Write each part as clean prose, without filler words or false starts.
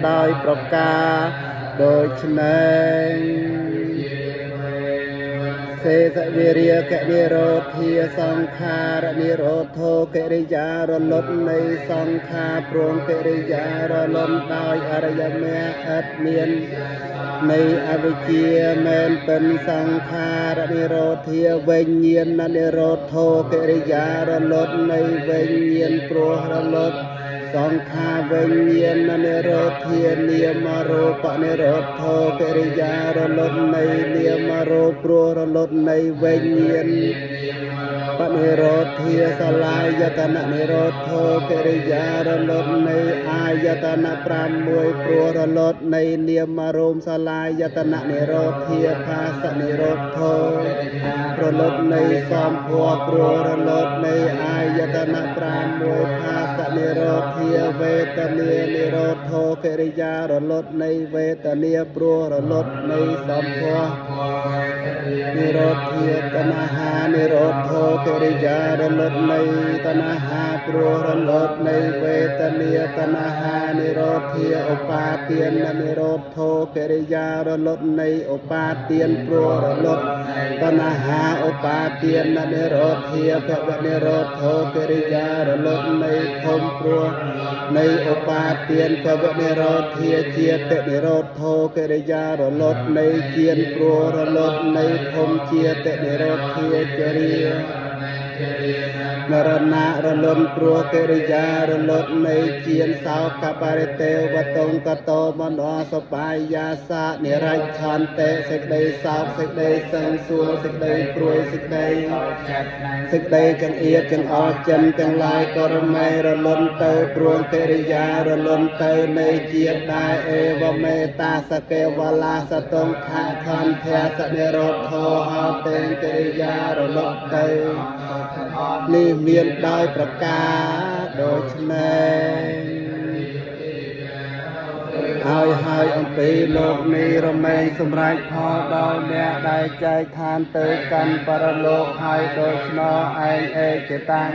ដោយប្រការដូចនេះសេសវិរិយកនិរោធាសង្ខារនិរោធោកិរិយារលត់នៃសង្ខារព្រមកិរិយារលត់ដោយអរិយមគ្គឥតមាននៃអវិជ្ជាមែនเป็นសង្ខារនិរោធាវិញ្ញាណនិរោធោកិរិយារលត់នៃវិញ្ញាណព្រោះរលត់សង្ខារវិញ្ញាណនិរោធានាមរូបនិរោធោកិរិយារលត់នៃនាមរូបព្រោះរលត់នៃវិញ្ញាណបនិរោធាសលាយតននិរោធោកិរិយារលត់នៃអាយតន6ព្រោះរលត់នៃនាមរូបសលាយតននិរោធាផាសនិរោធោរលត់នៃសំភ័រព្រោះរលត់នៃអាយតន6ផាសនិរោធាវេទនានិរោធោកិរិយារលត់នៃវេទនាព្រោះរលត់នៃសំភ័រនិរោធាតណ្ហានិរោធោកិរិយារលត់នៃតណ្ហាព្រោះរលត់នៃវេទនាតណ្ហានិរោធាឧបាទាននិរោធោកិរិយារលត់នៃឧបាទានព្រោះរលត់តណ្ហាឧបាទាននិរោធាភវនិរោធោកិរិយារលត់នៃភូមិព្រោះនៃឧបាទានភវនិរោធាជាតិនិរោធោកិរិយារលត់នៃជាព្រោះរលត់នៃភូមិជាតិនិរោធាចរិយានរណារលន់ព្រោះកិរិយារលត់នៃជាសោកបរិទេវតងកតោមនោសបាយយាសានិរច្ឆន្តិសេចក្តីសោកសេចក្តីសឹងសួរសេចក្តីព្រួយសេចក្តីចង្អៀតចង្អល់ចិនទាំងឡាយក៏រមែងរលន់ទៅព្រោះកិរិយារលន់ទៅនៃជាតិដែរអេវមេតាសកេវឡាសតងខខន្ធាសនិរោធោហោតេកិរិយារលត់ទៅនេះមានដោយប្រការដូចនេះហើយអំពីលោកនេះរមែងសម្រេចផលដល់អ្នកដែលចែកឋានទៅកាន់បរលោកហើយដូច្នោះឯងឯកតាំង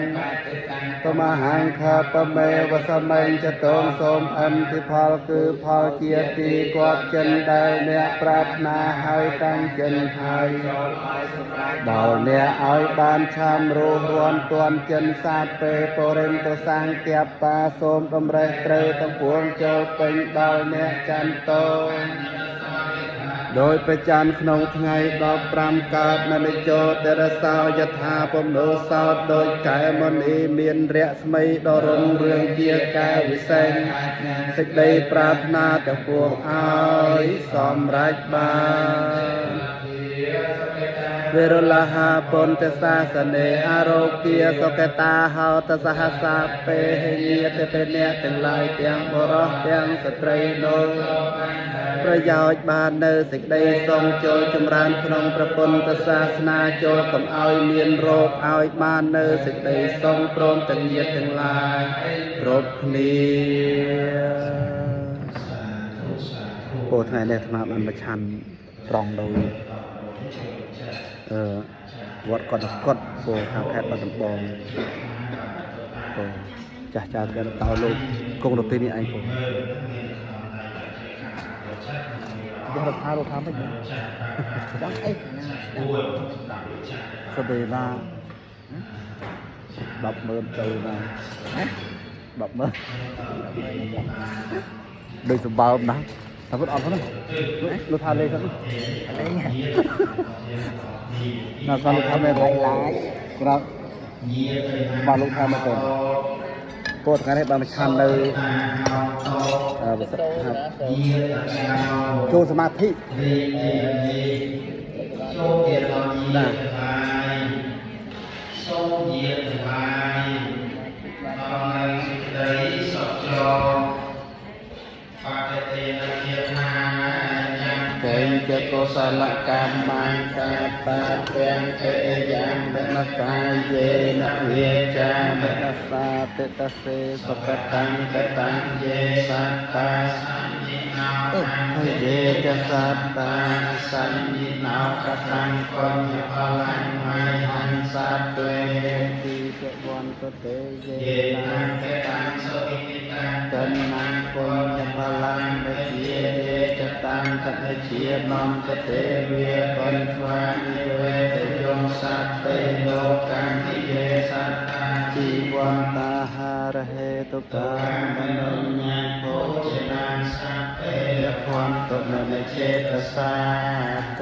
តមហង្ខបមេវសមិញចតងសូមអន្តិផលគឺផលជាទីគាប់ចិនដែលអ្នកប្រាថ្នាហើយតាំងចិនហើយដល់អ្នកឲ្យបានឆាមរស់រាន់ទាន់ចិនសាពេពរិន្តសាងទៀបបាសូមដំរេះត្រូវទាំងពួងចូលពេញដល់អ្នកចន្ទោដោយប្រច័នក្នុងថ្ងៃ15កើតនិច្ចោទរសោយថាពំនោសោតដោយកែមនីមានរស្មីដ៏រុងរឿងជាកែវិសេសសេចក្តីប្រាថ្នាទាំងពួងឲ្យសម្រេចបានវេរលហាពន្ធសាសនេអរោគាសុខតាហោតសហសាពេហេញាទេពេអ្នកទាំងឡាយទាំងបរោះទាំងស្ត្រីនោះប្រយោជន៍បាននៅសេចក្តីសងចូលចម្រើនក្នុងព្រះពុទ្ធសាសនាចូលកុំឲ្យមានរោគឲ្យបាននៅសេចក្តីសងព្រមទាំងញាតិទាំងឡាយគ្រប់គ្នាពោថ្ងៃនេះអាត្មាបានមកឆាន់ត្រង់ដោយវត្តកត់កត់ពោខាងខេត្តបាត់ដំបងពោចាស់ៗទៅតោលោកគង់រទីនេះឯងពោយករដ្ឋាលោកថាមិនចង់អីក៏ទៅណា100000ទៅណា100000ដូចសម្បើមណាស់តែពុតអត់ហ្នឹងលោកថាលេខហ្នឹងលេខណាគាត់លោកថាមែនឡាយក្រាបបាទលោកថាមែនទេពោលថ្ងៃនេះបានមកឆាន់នៅចូលសមាធិសូមយាណាសូមយាទាំងឡាយដល់សេចក្តីសុខចូលបដិទេនជាណាកេចកុសលកម្មកាតាទាំងអេយ៉ាងបនកាយេនវិចាបនសាទិតសេសុខតੰកតੰយេសត្តាសញ្ញ เยจะสัตตาสัญญินาวกตังคนยพลังไมหันสัตเตติเจวันตเตเยนังเกตังโสอิตังกันนังคนยพลังเมเยเยจะตังกัจเจียนอมตเตเวียกันทวานิเวตยงสัตเตโลกังทิเยสัตตาจีวันตาหารเหตุกามนญญโภชนังสัพเพยะความตนในเจตสาเต